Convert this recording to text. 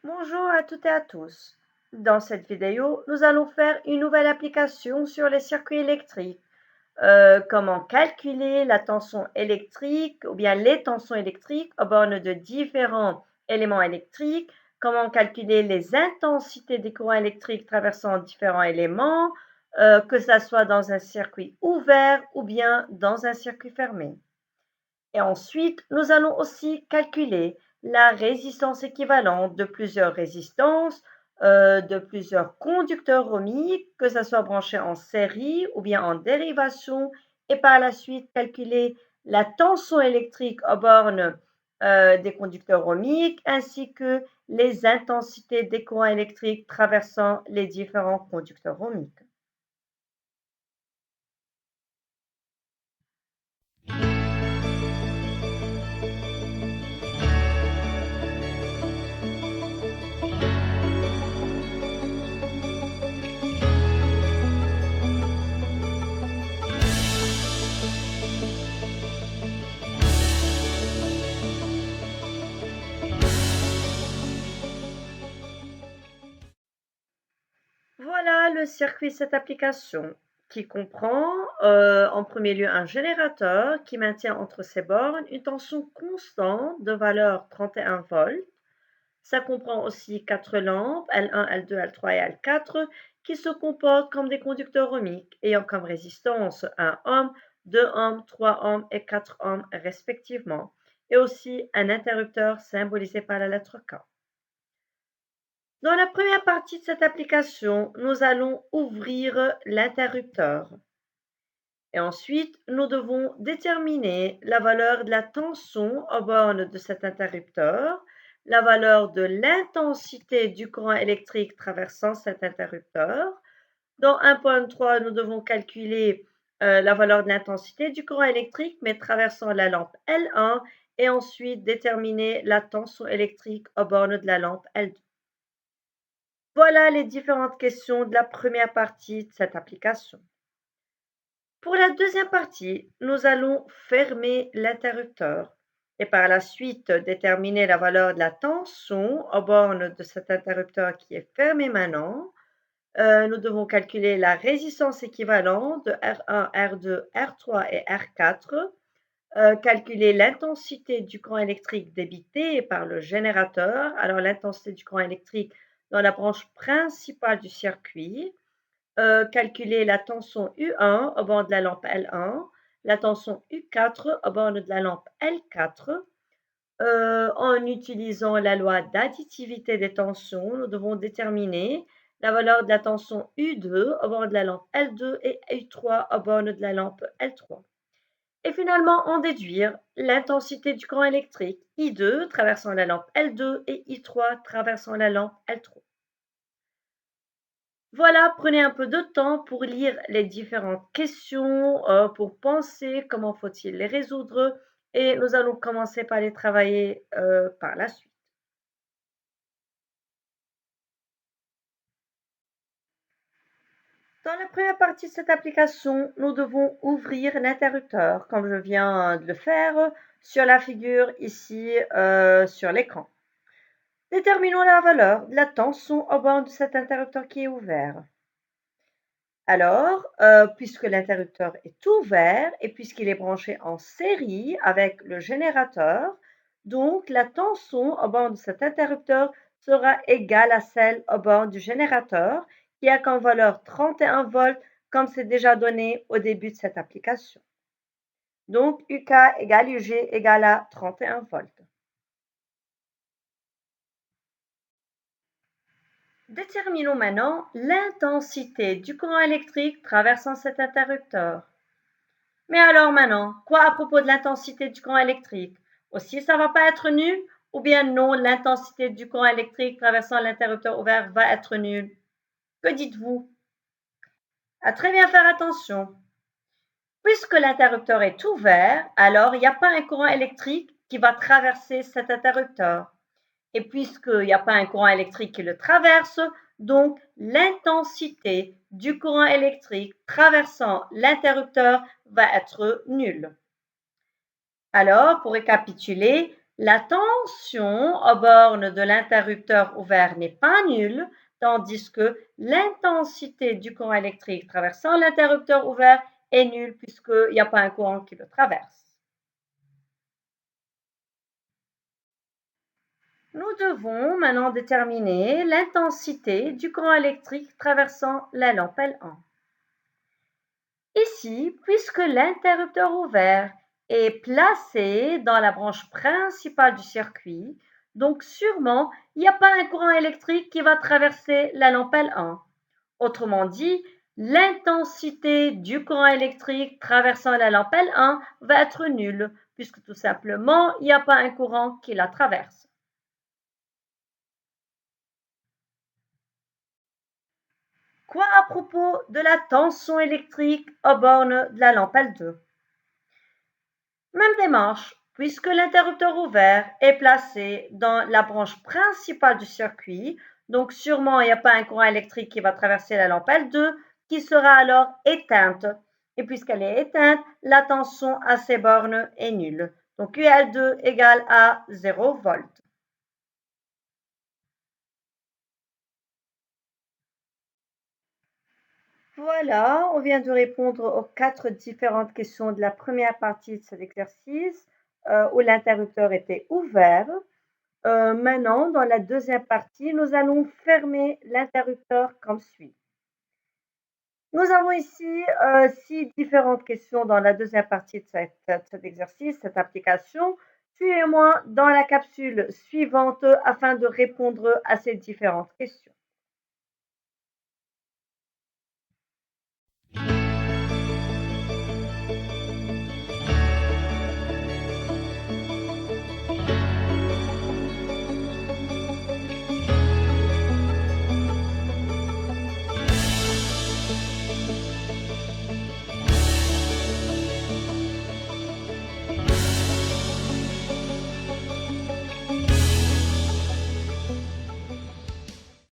Bonjour à toutes et à tous. Dans cette vidéo, nous allons faire une nouvelle application sur les circuits électriques. Comment calculer la tension électrique ou bien les tensions électriques aux bornes de différents éléments électriques. Comment calculer les intensités des courants électriques traversant différents éléments, que ce soit dans un circuit ouvert ou bien dans un circuit fermé. Et ensuite, nous allons aussi calculer la résistance équivalente de plusieurs résistances, de plusieurs conducteurs ohmiques, que ce soit branché en série ou bien en dérivation, et par la suite calculer la tension électrique aux bornes des conducteurs ohmiques, ainsi que les intensités des courants électriques traversant les différents conducteurs ohmiques. Voilà le circuit de cette application qui comprend en premier lieu un générateur qui maintient entre ses bornes une tension constante de valeur 31 volts. Ça comprend aussi quatre lampes L1, L2, L3 et L4 qui se comportent comme des conducteurs ohmiques ayant comme résistance 1 ohm, 2 ohms, 3 ohms et 4 ohms respectivement, et aussi un interrupteur symbolisé par la lettre K. Dans la première partie de cette application, nous allons ouvrir l'interrupteur et ensuite nous devons déterminer la valeur de la tension aux bornes de cet interrupteur, la valeur de l'intensité du courant électrique traversant cet interrupteur. Dans 1.3, nous devons calculer la valeur de l'intensité du courant électrique mais traversant la lampe L1 et ensuite déterminer la tension électrique aux bornes de la lampe L2. Voilà les différentes questions de la première partie de cette application. Pour la deuxième partie, nous allons fermer l'interrupteur et par la suite déterminer la valeur de la tension aux bornes de cet interrupteur qui est fermé maintenant. Nous devons calculer la résistance équivalente de R1, R2, R3 et R4, calculer l'intensité du courant électrique débité par le générateur, alors l'intensité du courant électrique dans la branche principale du circuit, calculer la tension U1 au bord de la lampe L1, la tension U4 au bord de la lampe L4. En utilisant la loi d'additivité des tensions, nous devons déterminer la valeur de la tension U2 au bord de la lampe L2 et U3 au bord de la lampe L3. Et finalement, en déduire l'intensité du courant électrique I2 traversant la lampe L2 et I3 traversant la lampe L3. Voilà, prenez un peu de temps pour lire les différentes questions, pour penser comment faut-il les résoudre et nous allons commencer par les travailler par la suite. Dans la première partie de cette application, nous devons ouvrir l'interrupteur, comme je viens de le faire sur la figure ici sur l'écran. Déterminons la valeur de la tension au bord de cet interrupteur qui est ouvert. Alors, puisque l'interrupteur est ouvert et puisqu'il est branché en série avec le générateur, donc la tension au bord de cet interrupteur sera égale à celle au bord du générateur qui a comme valeur 31 volts comme c'est déjà donné au début de cette application. Donc UK égale UG égale à 31 volts. Déterminons maintenant l'intensité du courant électrique traversant cet interrupteur. Mais alors maintenant, quoi à propos de l'intensité du courant électrique? Aussi, ça va pas être nul? Ou bien non, l'intensité du courant électrique traversant l'interrupteur ouvert va être nulle? Que dites-vous? À très bien faire attention. Puisque l'interrupteur est ouvert, alors il n'y a pas un courant électrique qui va traverser cet interrupteur. Et puisqu'il n'y a pas un courant électrique qui le traverse, donc l'intensité du courant électrique traversant l'interrupteur va être nulle. Alors, pour récapituler, La tension aux bornes de l'interrupteur ouvert n'est pas nulle, tandis que l'intensité du courant électrique traversant l'interrupteur ouvert est nulle puisqu'il n'y a pas un courant qui le traverse. Nous devons maintenant déterminer l'intensité du courant électrique traversant la lampe L1. Ici, puisque l'interrupteur ouvert est placé dans la branche principale du circuit, donc sûrement il n'y a pas un courant électrique qui va traverser la lampe L1. Autrement dit, l'intensité du courant électrique traversant la lampe L1 va être nulle, puisque tout simplement il n'y a pas un courant qui la traverse. Quoi à propos de la tension électrique aux bornes de la lampe L2? Même démarche, puisque l'interrupteur ouvert est placé dans la branche principale du circuit, donc sûrement il n'y a pas un courant électrique qui va traverser la lampe L2 qui sera alors éteinte. Et puisqu'elle est éteinte, la tension à ces bornes est nulle. Donc UL2 égale à 0 volts. Voilà, on vient de répondre aux 4 différentes questions de la première partie de cet exercice où l'interrupteur était ouvert. Maintenant, dans la deuxième partie, nous allons fermer l'interrupteur comme suit. Nous avons ici 6 différentes questions dans la deuxième partie de cet exercice, cette application. Suivez-moi dans la capsule suivante afin de répondre à ces différentes questions.